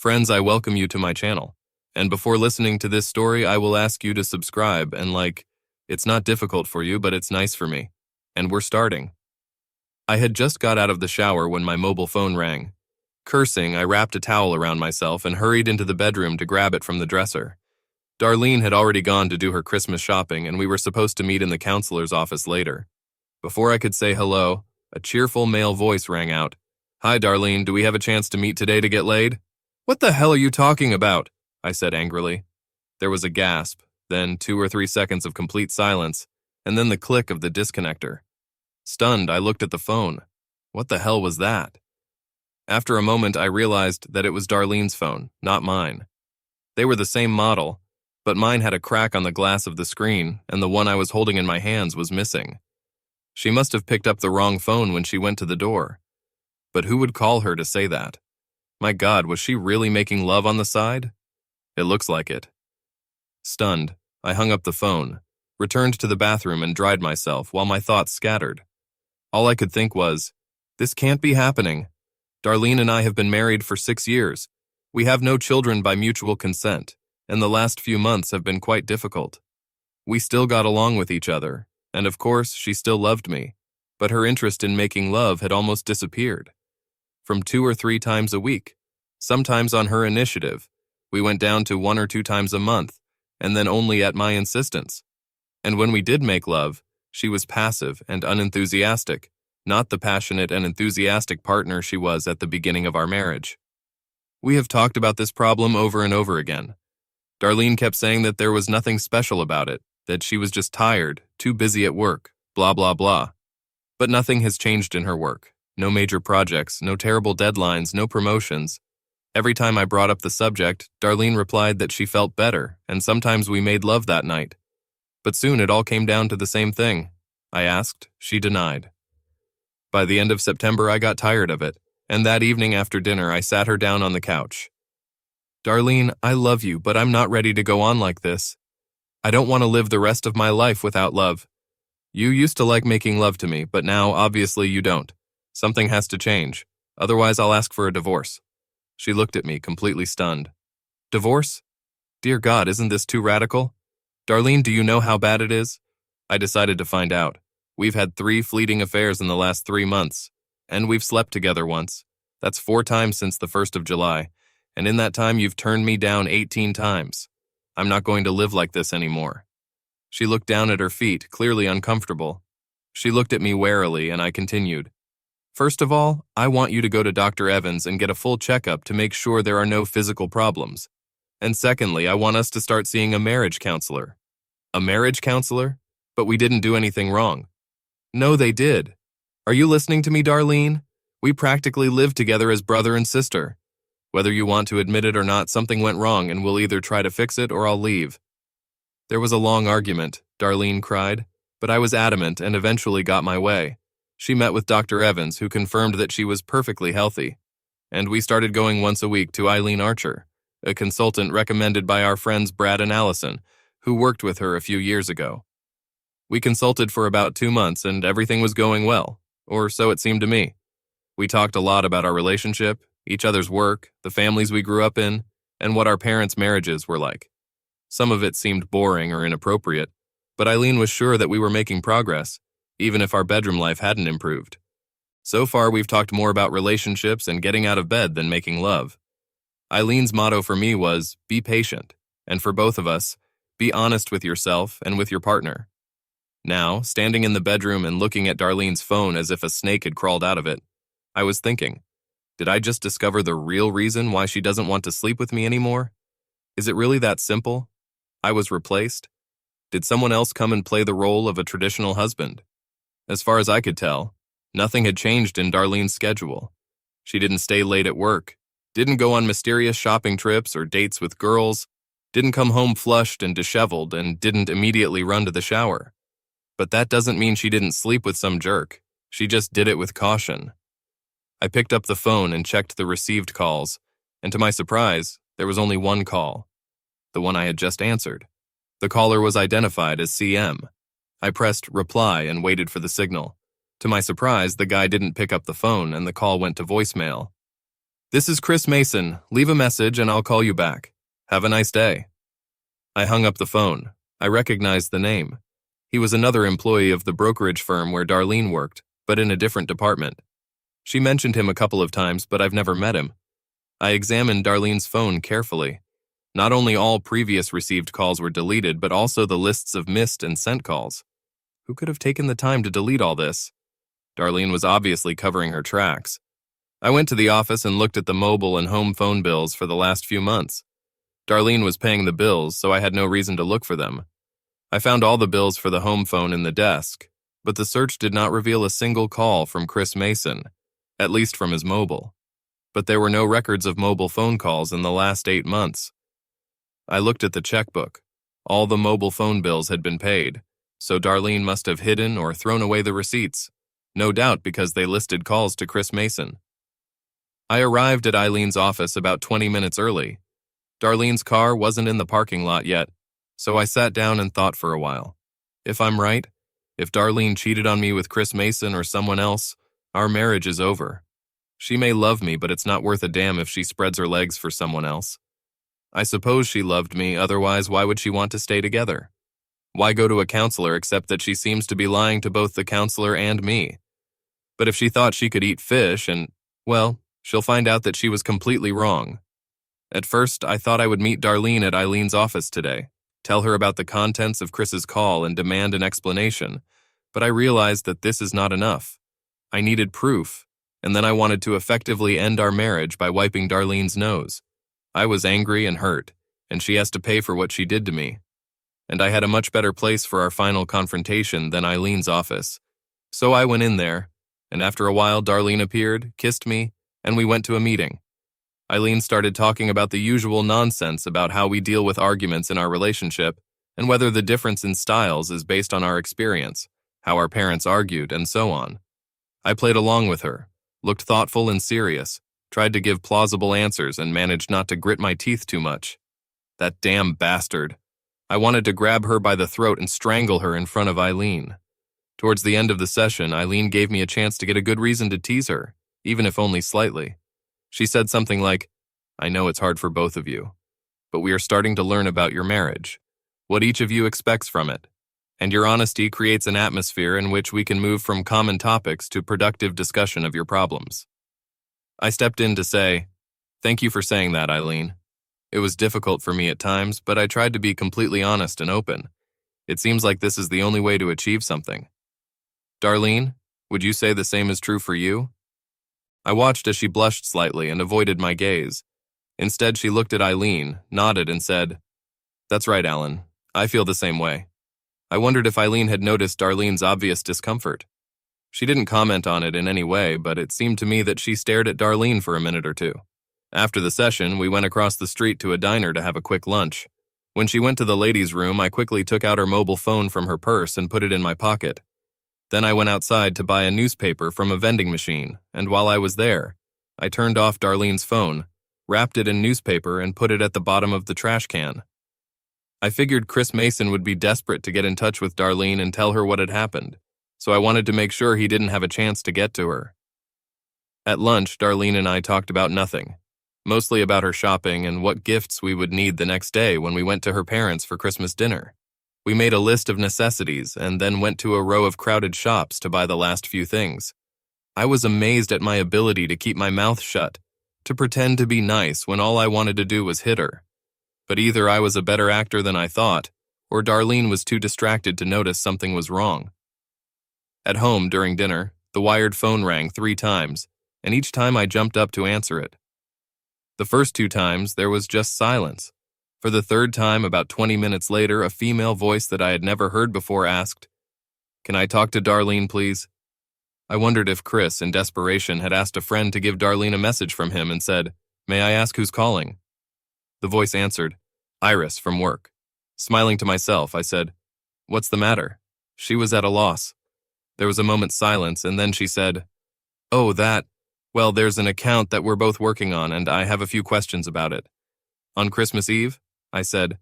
Friends, I welcome you to my channel. And before listening to this story, I will ask you to subscribe and it's not difficult for you, but it's nice for me. And we're starting. I had just got out of the shower when my mobile phone rang. Cursing, I wrapped a towel around myself and hurried into the bedroom to grab it from the dresser. Darlene had already gone to do her Christmas shopping, and we were supposed to meet in the counselor's office later. Before I could say hello, a cheerful male voice rang out. "Hi, Darlene, do we have a chance to meet today to get laid?" "What the hell are you talking about?" I said angrily. There was a gasp, then 2 or 3 seconds of complete silence, and then the click of the disconnector. Stunned, I looked at the phone. What the hell was that? After a moment, I realized that it was Darlene's phone, not mine. They were the same model, but mine had a crack on the glass of the screen, and the one I was holding in my hands was missing. She must have picked up the wrong phone when she went to the door. But who would call her to say that? My God, was she really making love on the side? It looks like it. Stunned, I hung up the phone, returned to the bathroom and dried myself while my thoughts scattered. All I could think was, this can't be happening. Darlene and I have been married for 6 years. We have no children by mutual consent, and the last few months have been quite difficult. We still got along with each other, and of course she still loved me, but her interest in making love had almost disappeared. From 2 or 3 times a week, sometimes on her initiative, we went down to 1 or 2 times a month, and then only at my insistence. And when we did make love, she was passive and unenthusiastic, not the passionate and enthusiastic partner she was at the beginning of our marriage. We have talked about this problem over and over again. Darlene kept saying that there was nothing special about it, that she was just tired, too busy at work, blah blah blah. But nothing has changed in her work. No major projects, no terrible deadlines, no promotions. Every time I brought up the subject, Darlene replied that she felt better, and sometimes we made love that night. But soon it all came down to the same thing. I asked, she denied. By the end of September, I got tired of it, and that evening after dinner, I sat her down on the couch. "Darlene, I love you, but I'm not ready to go on like this. I don't want to live the rest of my life without love. You used to like making love to me, but now, obviously, you don't. Something has to change. Otherwise, I'll ask for a divorce." She looked at me, completely stunned. "Divorce? Dear God, isn't this too radical? Darlene, do you know how bad it is? I decided to find out. We've had 3 fleeting affairs in the last 3 months, and we've slept together once. That's 4 times since the 1st of July, and in that time you've turned me down 18 times. I'm not going to live like this anymore." She looked down at her feet, clearly uncomfortable. She looked at me warily, and I continued. "First of all, I want you to go to Dr. Evans and get a full checkup to make sure there are no physical problems. And secondly, I want us to start seeing a marriage counselor." "A marriage counselor? But we didn't do anything wrong." "No, they did. Are you listening to me, Darlene? We practically live together as brother and sister. Whether you want to admit it or not, something went wrong, and we'll either try to fix it or I'll leave." There was a long argument, Darlene cried, but I was adamant and eventually got my way. She met with Dr. Evans, who confirmed that she was perfectly healthy. And we started going once a week to Eileen Archer, a consultant recommended by our friends Brad and Allison, who worked with her a few years ago. We consulted for about 2 months and everything was going well, or so it seemed to me. We talked a lot about our relationship, each other's work, the families we grew up in, and what our parents' marriages were like. Some of it seemed boring or inappropriate, but Eileen was sure that we were making progress, even if our bedroom life hadn't improved. So far, we've talked more about relationships and getting out of bed than making love. Eileen's motto for me was, be patient, and for both of us, be honest with yourself and with your partner. Now, standing in the bedroom and looking at Darlene's phone as if a snake had crawled out of it, I was thinking, did I just discover the real reason why she doesn't want to sleep with me anymore? Is it really that simple? I was replaced? Did someone else come and play the role of a traditional husband? As far as I could tell, nothing had changed in Darlene's schedule. She didn't stay late at work, didn't go on mysterious shopping trips or dates with girls, didn't come home flushed and disheveled, and didn't immediately run to the shower. But that doesn't mean she didn't sleep with some jerk. She just did it with caution. I picked up the phone and checked the received calls, and to my surprise, there was only one call. The one I had just answered. The caller was identified as CM. I pressed reply and waited for the signal. To my surprise, the guy didn't pick up the phone and the call went to voicemail. This is Chris Mason. Leave a message and I'll call you back. Have a nice day. I hung up the phone. I recognized the name. He was another employee of the brokerage firm where Darlene worked, but in a different department. She mentioned him a couple of times, but I've never met him. I examined Darlene's phone carefully. Not only all previous received calls were deleted, but also the lists of missed and sent calls. Who could have taken the time to delete all this? Darlene was obviously covering her tracks. I went to the office and looked at the mobile and home phone bills for the last few months. Darlene was paying the bills, so I had no reason to look for them. I found all the bills for the home phone in the desk, but the search did not reveal a single call from Chris Mason, at least from his mobile. But there were no records of mobile phone calls in the last 8 months. I looked at the checkbook. All the mobile phone bills had been paid, so Darlene must have hidden or thrown away the receipts, no doubt because they listed calls to Chris Mason. I arrived at Eileen's office about 20 minutes early. Darlene's car wasn't in the parking lot yet, so I sat down and thought for a while. If I'm right, if Darlene cheated on me with Chris Mason or someone else, our marriage is over. She may love me, but it's not worth a damn if she spreads her legs for someone else. I suppose she loved me, otherwise why would she want to stay together? Why go to a counselor except that she seems to be lying to both the counselor and me? But if she thought she could eat fish well, she'll find out that she was completely wrong. At first, I thought I would meet Darlene at Eileen's office today, tell her about the contents of Chris's call and demand an explanation, but I realized that this is not enough. I needed proof, and then I wanted to effectively end our marriage by wiping Darlene's nose. I was angry and hurt, and she has to pay for what she did to me. And I had a much better place for our final confrontation than Eileen's office. So I went in there, and after a while Darlene appeared, kissed me, and we went to a meeting. Eileen started talking about the usual nonsense about how we deal with arguments in our relationship and whether the difference in styles is based on our experience, how our parents argued, and so on. I played along with her, looked thoughtful and serious, tried to give plausible answers, and managed not to grit my teeth too much. That damn bastard. I wanted to grab her by the throat and strangle her in front of Eileen. Towards the end of the session, Eileen gave me a chance to get a good reason to tease her, even if only slightly. She said something like, "I know it's hard for both of you, but we are starting to learn about your marriage, what each of you expects from it, and your honesty creates an atmosphere in which we can move from common topics to productive discussion of your problems." I stepped in to say, "Thank you for saying that, Eileen. It was difficult for me at times, but I tried to be completely honest and open. It seems like this is the only way to achieve something. Darlene, would you say the same is true for you?" I watched as she blushed slightly and avoided my gaze. Instead, she looked at Eileen, nodded, and said, "That's right, Alan. I feel the same way." I wondered if Eileen had noticed Darlene's obvious discomfort. She didn't comment on it in any way, but it seemed to me that she stared at Darlene for a minute or two. After the session, we went across the street to a diner to have a quick lunch. When she went to the ladies' room, I quickly took out her mobile phone from her purse and put it in my pocket. Then I went outside to buy a newspaper from a vending machine, and while I was there, I turned off Darlene's phone, wrapped it in newspaper, and put it at the bottom of the trash can. I figured Chris Mason would be desperate to get in touch with Darlene and tell her what had happened, so I wanted to make sure he didn't have a chance to get to her. At lunch, Darlene and I talked about nothing, mostly about her shopping and what gifts we would need the next day when we went to her parents for Christmas dinner. We made a list of necessities and then went to a row of crowded shops to buy the last few things. I was amazed at my ability to keep my mouth shut, to pretend to be nice when all I wanted to do was hit her. But either I was a better actor than I thought, or Darlene was too distracted to notice something was wrong. At home during dinner, the wired phone rang 3 times, and each time I jumped up to answer it. The first 2 times, there was just silence. For the 3rd time, about 20 minutes later, a female voice that I had never heard before asked, "Can I talk to Darlene, please?" I wondered if Chris, in desperation, had asked a friend to give Darlene a message from him and said, "May I ask who's calling?" The voice answered, "Iris, from work." Smiling to myself, I said, "What's the matter?" She was at a loss. There was a moment's silence, and then she said, "Oh, well, there's an account that we're both working on, and I have a few questions about it." "On Christmas Eve?" I said,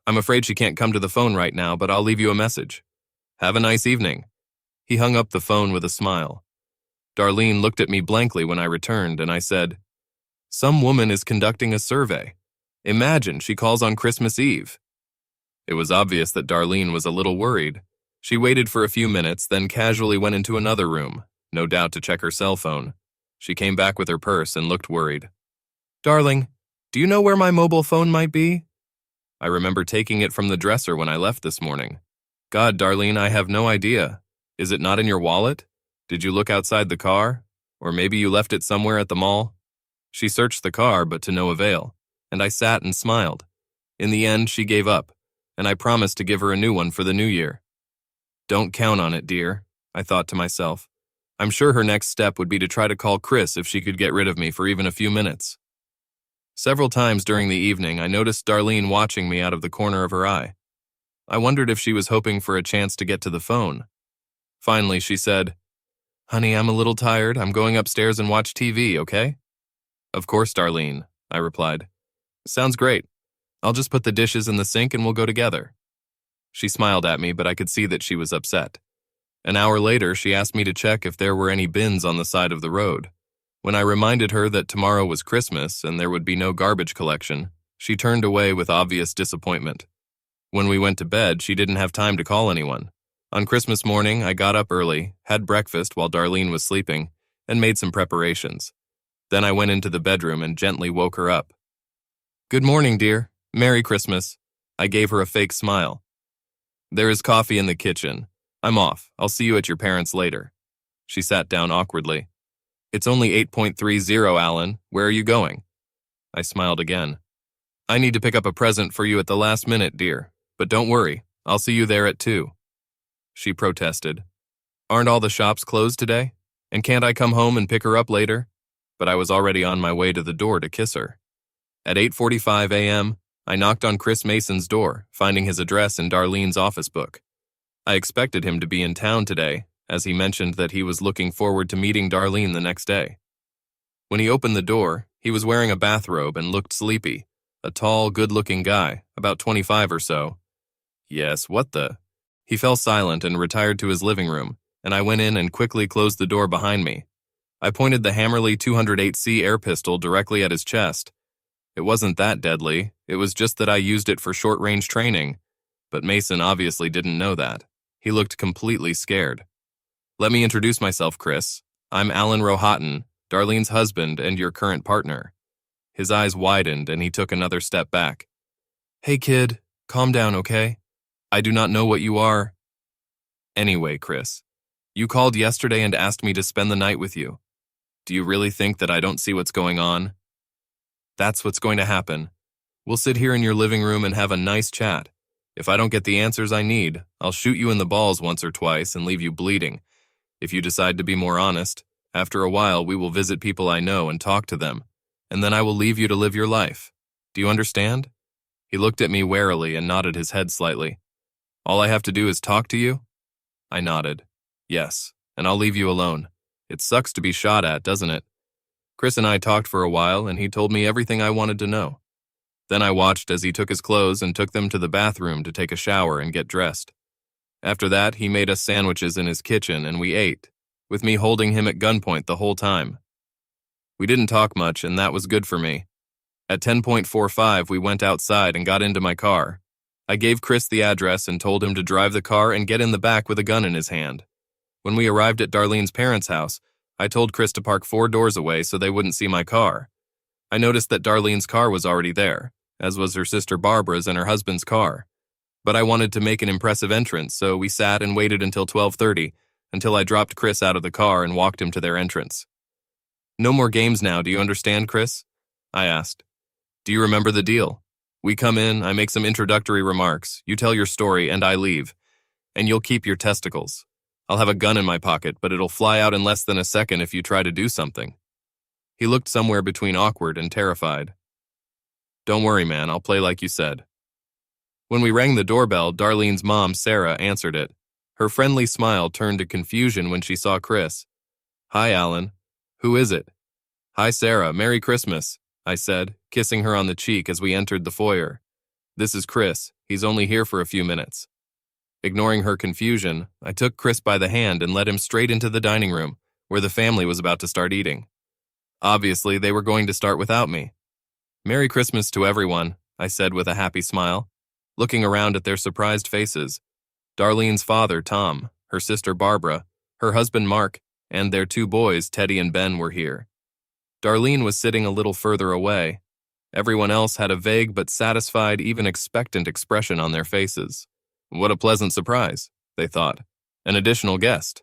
"I'm afraid she can't come to the phone right now, but I'll leave you a message. Have a nice evening." He hung up the phone with a smile. Darlene looked at me blankly when I returned, and I said, Some woman is conducting a survey. Imagine she calls on Christmas Eve. It was obvious that Darlene was a little worried. She waited for a few minutes, then casually went into another room, no doubt to check her cell phone. She came back with her purse and looked worried. "Darling, do you know where my mobile phone might be?" "I remember taking it from the dresser when I left this morning." "God, Darlene, I have no idea. Is it not in your wallet? Did you look outside the car? Or maybe you left it somewhere at the mall?" She searched the car, but to no avail, and I sat and smiled. In the end, she gave up, and I promised to give her a new one for the new year. Don't count on it, dear, I thought to myself. I'm sure her next step would be to try to call Chris if she could get rid of me for even a few minutes. Several times during the evening, I noticed Darlene watching me out of the corner of her eye. I wondered if she was hoping for a chance to get to the phone. Finally, she said, "Honey, I'm a little tired. I'm going upstairs and watch TV, okay?" "Of course, Darlene," I replied. "Sounds great. I'll just put the dishes in the sink and we'll go together." She smiled at me, but I could see that she was upset. An hour later, she asked me to check if there were any bins on the side of the road. When I reminded her that tomorrow was Christmas and there would be no garbage collection, she turned away with obvious disappointment. When we went to bed, she didn't have time to call anyone. On Christmas morning, I got up early, had breakfast while Darlene was sleeping, and made some preparations. Then I went into the bedroom and gently woke her up. "Good morning, dear. Merry Christmas." I gave her a fake smile. "There is coffee in the kitchen. I'm off. I'll see you at your parents' later." She sat down awkwardly. "It's only 8:30, Alan. Where are you going?" I smiled again. "I need to pick up a present for you at the last minute, dear. But don't worry. I'll see you there at 2. She protested. "Aren't all the shops closed today? And can't I come home and pick her up later?" But I was already on my way to the door to kiss her. At 8:45 a.m., I knocked on Chris Mason's door, finding his address in Darlene's office book. I expected him to be in town today, as he mentioned that he was looking forward to meeting Darlene the next day. When he opened the door, he was wearing a bathrobe and looked sleepy, a tall, good-looking guy, about 25 or so. Yes, what the? He fell silent and retired to his living room, and I went in and quickly closed the door behind me. I pointed the Hammerly 208C air pistol directly at his chest. It wasn't that deadly, it was just that I used it for short-range training, but Mason obviously didn't know that. He looked completely scared. "Let me introduce myself, Chris. I'm Alan Rohatton, Darlene's husband and your current partner." His eyes widened and he took another step back. "Hey kid, calm down, okay? I do not know what you are." "Anyway, Chris, you called yesterday and asked me to spend the night with you. Do you really think that I don't see what's going on?" "That's what's going to happen. We'll sit here in your living room and have a nice chat. If I don't get the answers I need, I'll shoot you in the balls once or twice and leave you bleeding. If you decide to be more honest, after a while we will visit people I know and talk to them, and then I will leave you to live your life. Do you understand?" He looked at me warily and nodded his head slightly. "All I have to do is talk to you?" I nodded. "Yes, and I'll leave you alone. It sucks to be shot at, doesn't it?" Chris and I talked for a while, and he told me everything I wanted to know. Then I watched as he took his clothes and took them to the bathroom to take a shower and get dressed. After that, he made us sandwiches in his kitchen, and we ate, with me holding him at gunpoint the whole time. We didn't talk much, and that was good for me. At 10:45, we went outside and got into my car. I gave Chris the address and told him to drive the car and get in the back with a gun in his hand. When we arrived at Darlene's parents' house, I told Chris to park 4 doors away so they wouldn't see my car. I noticed that Darlene's car was already there, as was her sister Barbara's and her husband's car. But I wanted to make an impressive entrance, so we sat and waited until 12:30, until I dropped Chris out of the car and walked him to their entrance. "No more games now, do you understand, Chris?" I asked. "Do you remember the deal? We come in, I make some introductory remarks, you tell your story, and I leave. And you'll keep your testicles. I'll have a gun in my pocket, but it'll fly out in less than a second if you try to do something." He looked somewhere between awkward and terrified. "Don't worry, man, I'll play like you said." When we rang the doorbell, Darlene's mom, Sarah, answered it. Her friendly smile turned to confusion when she saw Chris. "Hi, Alan. Who is it?" "Hi, Sarah. Merry Christmas," I said, kissing her on the cheek as we entered the foyer. "This is Chris. He's only here for a few minutes." Ignoring her confusion, I took Chris by the hand and led him straight into the dining room, where the family was about to start eating. Obviously, they were going to start without me. "Merry Christmas to everyone," I said with a happy smile, looking around at their surprised faces. Darlene's father, Tom, her sister Barbara, her husband Mark, and their two boys, Teddy and Ben, were here. Darlene was sitting a little further away. Everyone else had a vague but satisfied, even expectant expression on their faces. What a pleasant surprise, they thought. An additional guest.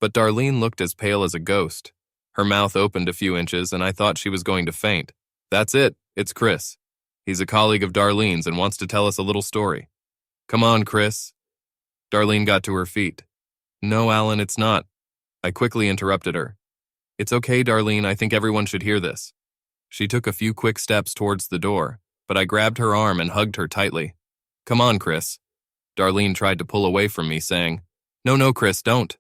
But Darlene looked as pale as a ghost. Her mouth opened a few inches, and I thought she was going to faint. "That's it. It's Chris. He's a colleague of Darlene's and wants to tell us a little story. Come on, Chris." Darlene got to her feet. "No, Alan, it's not." I quickly interrupted her. "It's okay, Darlene. I think everyone should hear this." She took a few quick steps towards the door, but I grabbed her arm and hugged her tightly. "Come on, Chris." Darlene tried to pull away from me, saying, No, Chris, don't."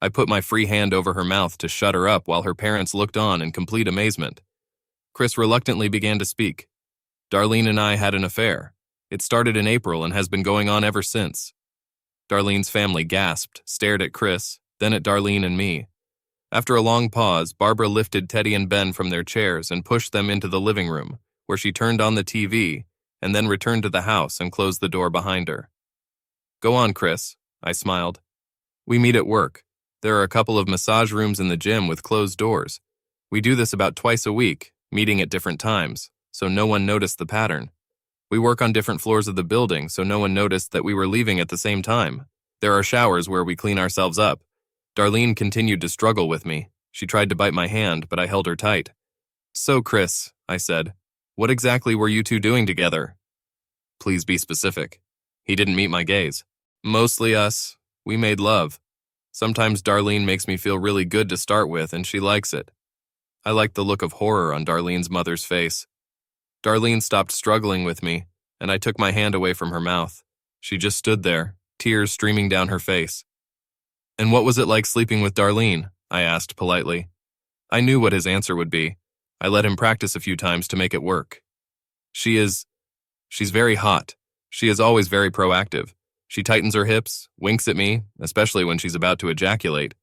I put my free hand over her mouth to shut her up while her parents looked on in complete amazement. Chris reluctantly began to speak. "Darlene and I had an affair. It started in April and has been going on ever since." Darlene's family gasped, stared at Chris, then at Darlene and me. After a long pause, Barbara lifted Teddy and Ben from their chairs and pushed them into the living room, where she turned on the TV and then returned to the house and closed the door behind her. "Go on, Chris," I smiled. "We meet at work. There are a couple of massage rooms in the gym with closed doors. We do this about twice a week, meeting at different times, so no one noticed the pattern. We work on different floors of the building, so no one noticed that we were leaving at the same time. There are showers where we clean ourselves up." Darlene continued to struggle with me. She tried to bite my hand, but I held her tight. "So, Chris," I said, "what exactly were you two doing together?" "Please be specific." He didn't meet my gaze. "Mostly us. We made love. Sometimes Darlene makes me feel really good to start with, and she likes it." I liked the look of horror on Darlene's mother's face. Darlene stopped struggling with me, and I took my hand away from her mouth. She just stood there, tears streaming down her face. "And what was it like sleeping with Darlene?" I asked politely. I knew what his answer would be. I let him practice a few times to make it work. She's very hot. She is always very proactive. She tightens her hips, winks at me, especially when she's about to ejaculate.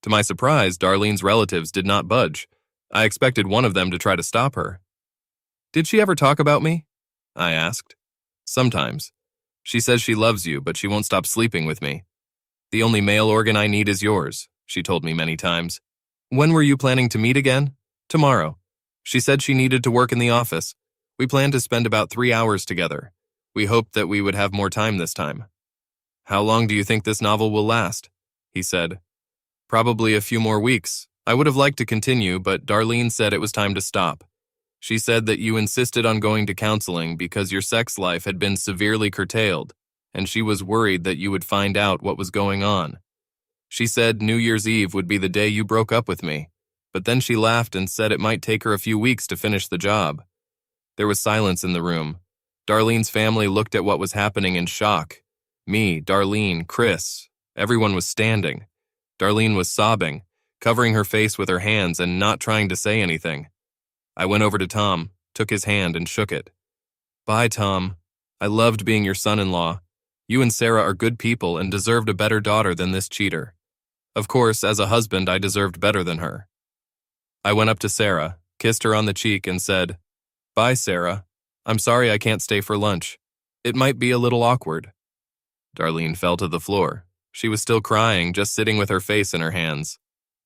To my surprise, Darlene's relatives did not budge. I expected one of them to try to stop her. "Did she ever talk about me?" I asked. "Sometimes. She says she loves you, but she won't stop sleeping with me. The only male organ I need is yours," she told me many times. "When were you planning to meet again?" "Tomorrow. She said she needed to work in the office. We planned to spend about 3 hours together. We hoped that we would have more time this time." "How long do you think this novel will last?" he said. "Probably a few more weeks. I would have liked to continue, but Darlene said it was time to stop. She said that you insisted on going to counseling because your sex life had been severely curtailed, and she was worried that you would find out what was going on. She said New Year's Eve would be the day you broke up with me, but then she laughed and said it might take her a few weeks to finish the job." There was silence in the room. Darlene's family looked at what was happening in shock. Me, Darlene, Chris, everyone was standing. Darlene was sobbing, covering her face with her hands and not trying to say anything. I went over to Tom, took his hand and shook it. "Bye, Tom. I loved being your son-in-law. You and Sarah are good people and deserved a better daughter than this cheater. Of course, as a husband, I deserved better than her." I went up to Sarah, kissed her on the cheek and said, "Bye, Sarah. I'm sorry I can't stay for lunch. It might be a little awkward." Darlene fell to the floor. She was still crying, just sitting with her face in her hands.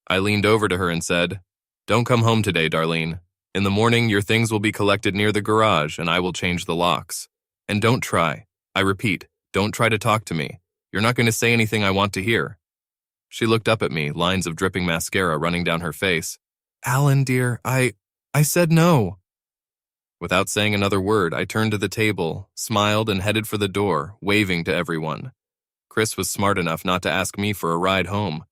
I leaned over to her and said, "Don't come home today, Darlene. In the morning, your things will be collected near the garage and I will change the locks. And don't try. I repeat, don't try to talk to me. You're not going to say anything I want to hear." She looked up at me, lines of dripping mascara running down her face. "Alan, dear, I said no." Without saying another word, I turned to the table, smiled, and headed for the door, waving to everyone. Chris was smart enough not to ask me for a ride home.